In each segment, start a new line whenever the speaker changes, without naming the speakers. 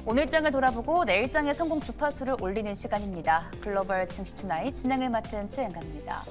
오늘장을 돌아보고 내일장의 성공 주파수를 올리는 시간입니다. 글로벌 증시 투나잇 진행을 맡은 최연가입니다.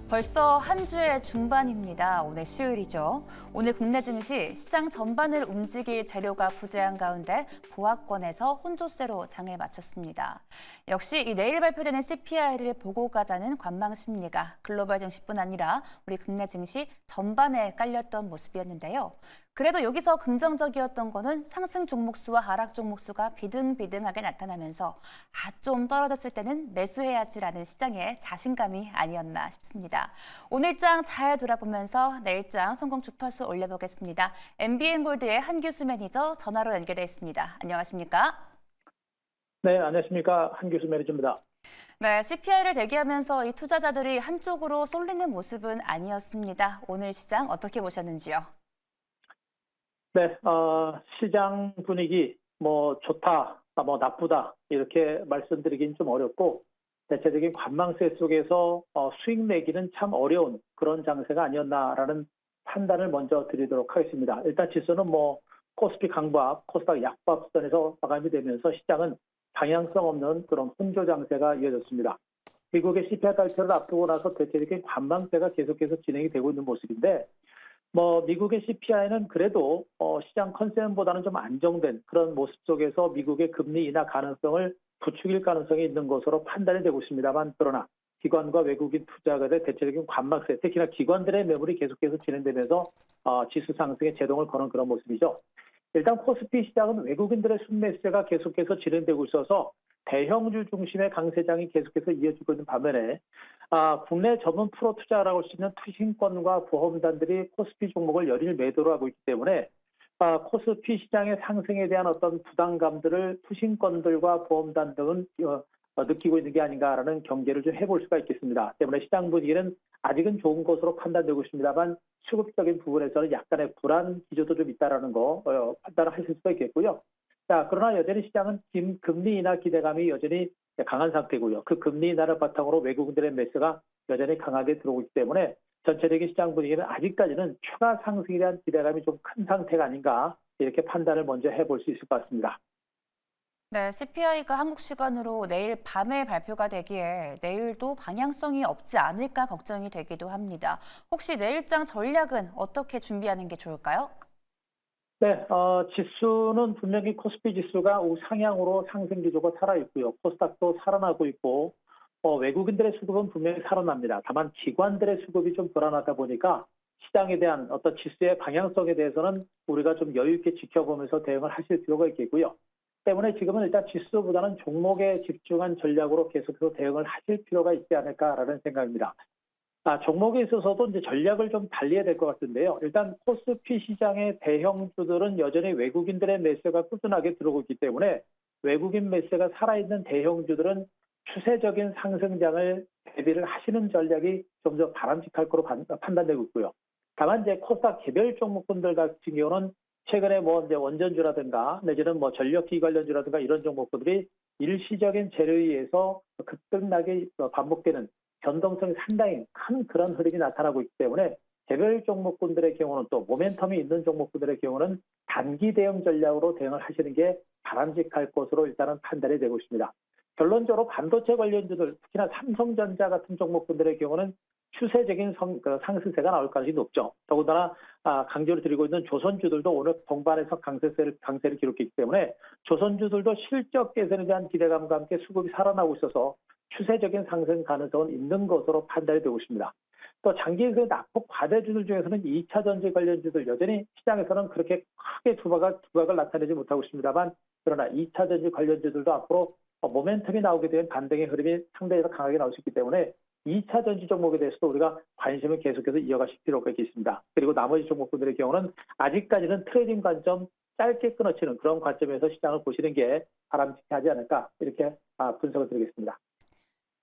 벌써 한 주의 중반입니다. 오늘 수요일이죠. 오늘 국내 증시 시장 전반을 움직일 재료가 부재한 가운데 보합권에서 혼조세로 장을 마쳤습니다. 역시 이 내일 발표되는 CPI를 보고 가자는 관망 심리가 글로벌 증시뿐 아니라 우리 국내 증시 전반에 깔렸던 모습이었는데요. 그래도 여기서 긍정적이었던 거는 상승 종목수와 하락 종목수가 비등비등하게 나타나면서 좀 떨어졌을 때는 매수해야지라는 시장의 자신감이 아니었나 싶습니다. 오늘장 잘 돌아보면서 내일장 성공 주파수 올려보겠습니다. MBN골드의 한규수 매니저 전화로 연결돼 있습니다. 안녕하십니까?
네, 안녕하십니까. 한규수 매니저입니다.
네, CPI를 대기하면서 이 투자자들이 한쪽으로 쏠리는 모습은 아니었습니다. 오늘 시장 어떻게 보셨는지요?
네, 시장 분위기 좋다, 나쁘다 이렇게 말씀드리긴 좀 어렵고 대체적인 관망세 속에서 수익 내기는 참 어려운 그런 장세가 아니었나라는 판단을 먼저 드리도록 하겠습니다. 일단 지수는 코스피 강보합, 코스닥 약보합 수준에서 마감이 되면서 시장은 방향성 없는 그런 혼조 장세가 이어졌습니다. 미국의 CPI 발표를 앞두고 나서 대체적인 관망세가 계속해서 진행이 되고 있는 모습인데 미국의 CPI는 그래도 시장 컨센보다는 좀 안정된 그런 모습 속에서 미국의 금리 인하 가능성을 부추길 가능성이 있는 것으로 판단이 되고 있습니다만 그러나 기관과 외국인 투자가들의 대체적인 관망세, 특히나 기관들의 매물이 계속해서 진행되면서 지수 상승에 제동을 거는 그런 모습이죠. 일단 코스피 시장은 외국인들의 순매수가 계속해서 진행되고 있어서 대형주 중심의 강세장이 계속해서 이어지고 있는 반면에 국내 전문 프로 투자라고 할 수 있는 투신권과 보험단들이 코스피 종목을 열일 매도를 하고 있기 때문에 코스피 시장의 상승에 대한 어떤 부담감들을 투신권들과 보험단 등은 느끼고 있는 게 아닌가라는 경계를 좀 해볼 수가 있겠습니다. 때문에 시장 분위기는 아직은 좋은 것으로 판단되고 있습니다만 수급적인 부분에서는 약간의 불안 기조도 좀 있다라는 거 판단을 하실 수가 있겠고요. 자, 그러나 여전히 시장은 금리 인하 기대감이 여전히 강한 상태고요. 그 금리 인하를 바탕으로 외국인들의 매수가 여전히 강하게 들어오고 있기 때문에 전체적인 시장 분위기는 아직까지는 추가 상승에 대한 기대감이 좀 큰 상태가 아닌가 이렇게 판단을 먼저 해볼 수 있을 것 같습니다.
네, CPI가 한국 시간으로 내일 밤에 발표가 되기에 내일도 방향성이 없지 않을까 걱정이 되기도 합니다. 혹시 내일장 전략은 어떻게 준비하는 게 좋을까요?
네, 지수는 분명히 코스피 지수가 우상향으로 상승 기조가 살아있고요. 코스닥도 살아나고 있고 외국인들의 수급은 분명히 살아납니다. 다만 기관들의 수급이 좀 불안하다 보니까 시장에 대한 어떤 지수의 방향성에 대해서는 우리가 좀 여유 있게 지켜보면서 대응을 하실 필요가 있겠고요. 때문에 지금은 일단 지수보다는 종목에 집중한 전략으로 계속해서 대응을 하실 필요가 있지 않을까라는 생각입니다. 종목에 있어서도 이제 전략을 좀 달리해야 될 것 같은데요. 일단 코스피 시장의 대형주들은 여전히 외국인들의 매수가 꾸준하게 들어오고 있기 때문에 외국인 매수가 살아있는 대형주들은 추세적인 상승장을 대비를 하시는 전략이 좀 더 바람직할 거로 판단되고 있고요. 다만 이제 코스닥 개별 종목군들 같은 경우는 최근에 이제 원전주라든가 내지는 전력기 관련주라든가 이런 종목들이 일시적인 재료에 의해서 급등락이 반복되는 변동성이 상당히 큰 그런 흐름이 나타나고 있기 때문에 개별 종목군들의 경우는 또 모멘텀이 있는 종목군들의 경우는 단기 대응 전략으로 대응을 하시는 게 바람직할 것으로 일단은 판단이 되고 있습니다. 결론적으로 반도체 관련주들, 특히나 삼성전자 같은 종목군들의 경우는 추세적인 상승세가 나올 가능성이 높죠. 더군다나 강조를 드리고 있는 조선주들도 오늘 동반해서 강세를 기록했기 때문에 조선주들도 실적 개선에 대한 기대감과 함께 수급이 살아나고 있어서 추세적인 상승 가능성은 있는 것으로 판단이 되고 있습니다. 또 장기에서 낙폭 과대주들 중에서는 2차 전지 관련주들 여전히 시장에서는 그렇게 크게 두각을 나타내지 못하고 있습니다만 그러나 2차 전지 관련주들도 앞으로 모멘텀이 나오게 되면 반등의 흐름이 상당히 강하게 나올 수 있기 때문에 2차 전지 종목에 대해서도 우리가 관심을 계속해서 이어가실 필요가 있겠습니다. 그리고 나머지 종목들의 경우는 아직까지는 트레이딩 관점 짧게 끊어치는 그런 관점에서 시장을 보시는 게 바람직하지 않을까 이렇게 분석을 드리겠습니다.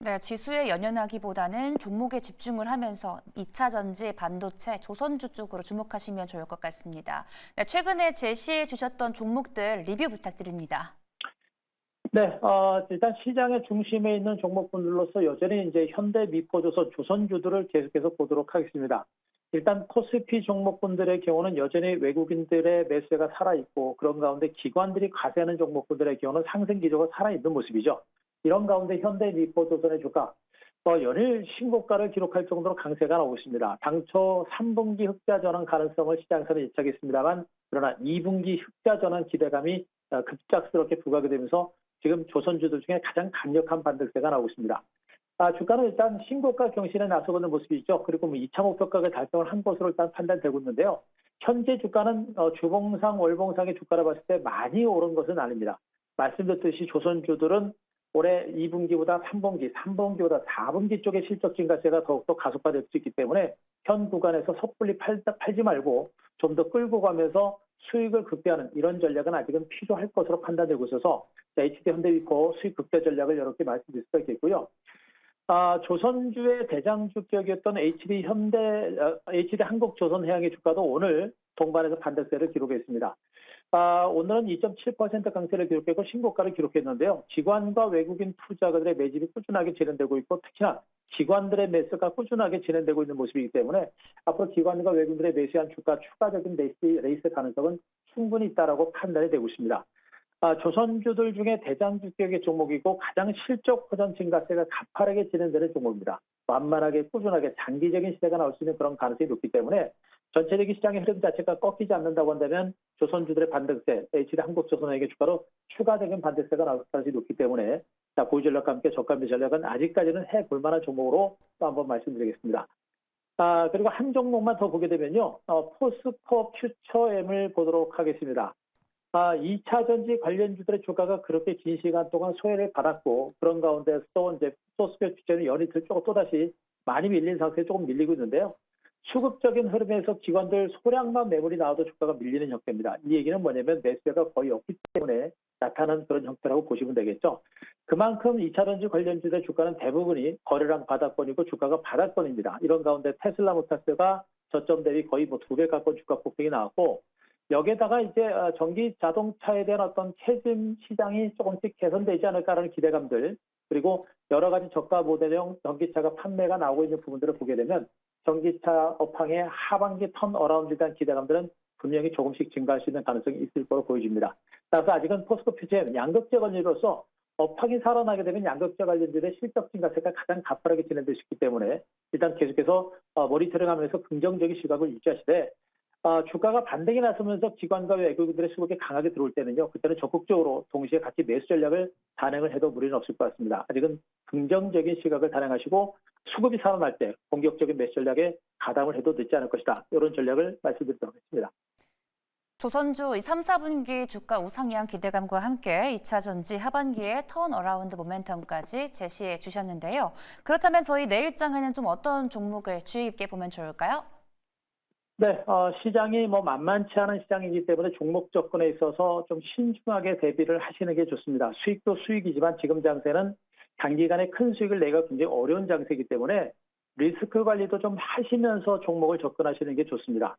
네, 지수에 연연하기보다는 종목에 집중을 하면서 2차 전지, 반도체, 조선주 쪽으로 주목하시면 좋을 것 같습니다. 네, 최근에 제시해 주셨던 종목들 리뷰 부탁드립니다.
네, 일단 시장의 중심에 있는 종목군들로서 여전히 이제 현대, 미포조선, 조선주들을 계속해서 보도록 하겠습니다. 일단 코스피 종목군들의 경우는 여전히 외국인들의 매수세가 살아있고 그런 가운데 기관들이 과세하는 종목군들의 경우는 상승 기조가 살아있는 모습이죠. 이런 가운데 현대미포조선의 주가 연일 신고가를 기록할 정도로 강세가 나오고 있습니다. 당초 3분기 흑자 전환 가능성을 시장에서는 예측했습니다만 그러나 2분기 흑자 전환 기대감이 급작스럽게 부각이 되면서 지금 조선주들 중에 가장 강력한 반등세가 나오고 있습니다. 주가는 일단 신고가 경신에 나서고 있는 모습이죠. 그리고 2차 목표가를 달성을 한 것으로 일단 판단되고 있는데요. 현재 주가는 주봉상, 월봉상의 주가를 봤을 때 많이 오른 것은 아닙니다. 말씀드렸듯이 조선주들은 올해 2분기보다 3분기, 3분기보다 4분기 쪽의 실적 증가세가 더욱더 가속화될 수 있기 때문에 현 구간에서 섣불리 팔지 말고 좀 더 끌고 가면서 수익을 극대화하는 이런 전략은 아직은 필요할 것으로 판단되고 있어서 HD 현대위코 수익 극대 전략을 이렇게 말씀드릴 수가 있겠고요. 조선주의 대장주격이었던 HD 한국조선해양의 주가도 오늘 동반해서 반등세를 기록했습니다. 오늘은 2.7% 강세를 기록했고 신고가를 기록했는데요. 기관과 외국인 투자가들의 매집이 꾸준하게 진행되고 있고 특히나 기관들의 매수가 꾸준하게 진행되고 있는 모습이기 때문에 앞으로 기관과 외국인들의 매수한 주가 추가적인 레이스 가능성은 충분히 있다라고 판단이 되고 있습니다. 조선주들 중에 대장주격의 종목이고 가장 실적 호전 증가세가 가파르게 진행되는 종목입니다. 완만하게 꾸준하게 장기적인 시세가 나올 수 있는 그런 가능성이 높기 때문에 전체적인 시장의 흐름 자체가 꺾이지 않는다고 한다면 조선주들의 반등세, HD 한국조선해양의 주가로 추가적인 반등세가 나올 가능성이 높기 때문에 보유 전략과 함께 저가 매수 전략은 아직까지는 해볼 만한 종목으로 또 한번 말씀드리겠습니다. 그리고 한 종목만 더 보게 되면요. 포스코 퓨처엠을 보도록 하겠습니다. 2차 전지 관련주들의 주가가 그렇게 긴 시간 동안 소외를 받았고 그런 가운데서 또 이제 포스코 퓨처엠이 연이틀 조금 또다시 많이 밀린 상태에 조금 밀리고 있는데요. 수급적인 흐름에서 기관들 소량만 매물이 나와도 주가가 밀리는 형태입니다. 이 얘기는 뭐냐면 매수세가 거의 없기 때문에 나타나는 그런 형태라고 보시면 되겠죠. 그만큼 2차 전지 관련주들의 주가는 대부분이 거래량 바닥권이고 주가가 바닥권입니다. 이런 가운데 테슬라 모터스가 저점 대비 거의 2배 가까운 주가 폭등이 나왔고 여기에다가 이제 전기 자동차에 대한 어떤 캐즘 시장이 조금씩 개선되지 않을까라는 기대감들 그리고 여러 가지 저가 모델형 전기차가 판매가 나오고 있는 부분들을 보게 되면 전기차 업황의 하반기 턴 어라운드에 대한 기대감들은 분명히 조금씩 증가할 수 있는 가능성이 있을 거로 보여집니다. 따라서 아직은 포스코 퓨처엠 양극재 관련주로서 업황이 살아나게 되면 양극재 관련주의 실적 증가세가 가장 가파르게 진행될 수 있기 때문에 일단 계속해서 모니터링하면서 긍정적인 시각을 유지하시되 주가가 반등이 나서면서 기관과 외국인들의 수급이 강하게 들어올 때는요. 그때는 적극적으로 동시에 같이 매수 전략을 단행을 해도 무리는 없을 것 같습니다. 아직은 긍정적인 시각을 단행하시고 수급이 살아날 때 공격적인 매수 전략에 가담을 해도 늦지 않을 것이다. 이런 전략을 말씀드리도록 하겠습니다.
조선주 3, 4분기 주가 우상향 기대감과 함께 2차 전지 하반기에 턴어라운드 모멘텀까지 제시해 주셨는데요. 그렇다면 저희 내일장에는 좀 어떤 종목을 주의 깊게 보면 좋을까요?
네, 시장이 만만치 않은 시장이기 때문에 종목 접근에 있어서 좀 신중하게 대비를 하시는 게 좋습니다. 수익도 수익이지만 지금 장세는 단기간에 큰 수익을 내기가 굉장히 어려운 장세이기 때문에 리스크 관리도 좀 하시면서 종목을 접근하시는 게 좋습니다.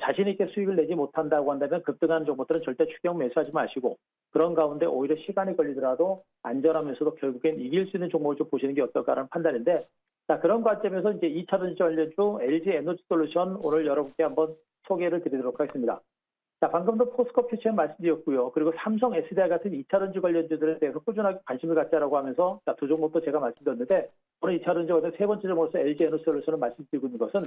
자신 있게 수익을 내지 못한다고 한다면 급등하는 종목들은 절대 추격 매수하지 마시고 그런 가운데 오히려 시간이 걸리더라도 안전하면서도 결국엔 이길 수 있는 종목을 좀 보시는 게 어떨까라는 판단인데 자, 그런 관점에서 이제 2차 전지 관련주 LG 에너지솔루션 오늘 여러분께 한번 소개를 드리도록 하겠습니다. 자, 방금도 포스코 퓨처엠 말씀드렸고요. 그리고 삼성 SDI 같은 2차 전지 관련주들에 대해서 꾸준하게 관심을 갖자라고 하면서 두 종목도 제가 말씀드렸는데 오늘 2차 전지 관련 세 번째 종목으로서 LG 에너지솔루션을 말씀드리고 있는 것은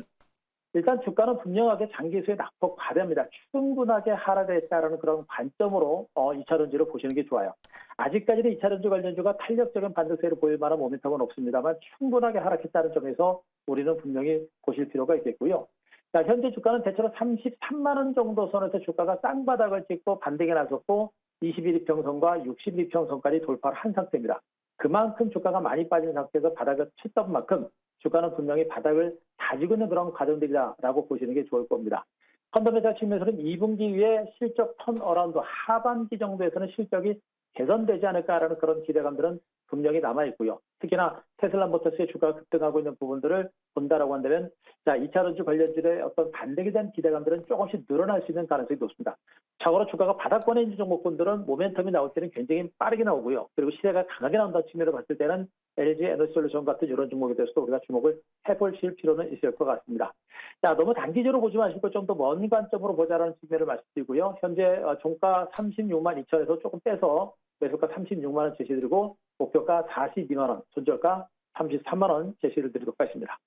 일단 주가는 분명하게 장기수의 낙폭 과대입니다. 충분하게 하락했다라는 그런 관점으로 2차 전지를 보시는 게 좋아요. 아직까지는 2차 전지 관련주가 탄력적인 반등세를 보일 만한 모멘텀은 없습니다만 충분하게 하락했다는 점에서 우리는 분명히 보실 필요가 있겠고요. 자, 현재 주가는 대체로 33만 원 정도 선에서 주가가 쌍바닥을 찍고 반등에 나섰고 21이평선과 61이평선까지 돌파를 한 상태입니다. 그만큼 주가가 많이 빠진 상태에서 바닥을 쳤던 만큼 주가는 분명히 바닥을 다지고 있는 그런 과정들이다라고 보시는 게 좋을 겁니다. 펀더멘탈 측면에서는 2분기 이후에 실적 턴어라운드 하반기 정도에서는 실적이 개선되지 않을까라는 그런 기대감들은 분명히 남아있고요. 특히나 테슬라 모터스의 주가가 급등하고 있는 부분들을 본다라고 한다면 자, 2차 전지 관련주의 어떤 반등에 대한 기대감들은 조금씩 늘어날 수 있는 가능성이 높습니다. 참고로 주가가 바닥권에 있는 종목군들은 모멘텀이 나올 때는 굉장히 빠르게 나오고요. 그리고 시세가 강하게 나온다는 측면으로 봤을 때는 LG 에너지솔루션 같은 이런 종목에 대해서도 우리가 주목을 해보실 필요는 있을 것 같습니다. 자, 너무 단기적으로 보지 마시고 좀 더 먼 관점으로 보자라는 측면을 말씀드리고요. 현재 종가 36만 2천에서 조금 빼서 매수가 36만 원 제시드리고 목표가 42만 원, 손절가 33만 원 제시를 드리도록 하겠습니다.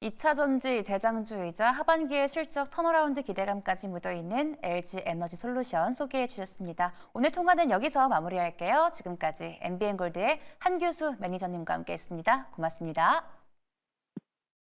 2차 전지 대장주이자 하반기의 실적 턴어라운드 기대감까지 묻어있는 LG 에너지 솔루션 소개해 주셨습니다. 오늘 통화는 여기서 마무리할게요. 지금까지 MBN골드의 한규수 매니저님과 함께했습니다. 고맙습니다.